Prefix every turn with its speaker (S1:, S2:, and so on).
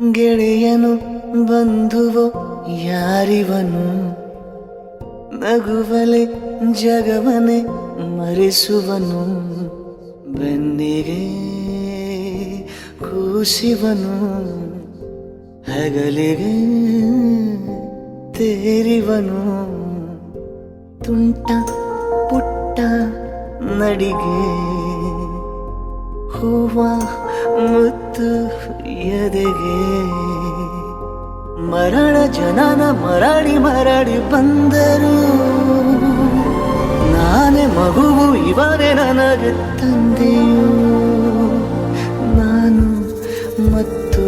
S1: ಗೆಳೆಯನು ಬಂಧುವೋ ಯಾರಿವನು, ನಗುವಲೆ ಜಗವನೆ ಮರೆಸುವನು, ಬೆನ್ನಿಗೆ ಕೂಸಿವನು, ಹಗಲಿಗೆ ತೇರಿವನು, ತುಂಟ ಪುಟ್ಟ ನಡಿಗೆ ಹೂವ ಮುತ್ತು ಎದೆಗೆ, ಮರಳ ಜನನ ಮರಳಿ ಬಂದರು, ನಾನೇ ಮಗುವು ಇವರೇ ನನಗೆ ತಂದೆಯು, ನಾನು ಮತ್ತು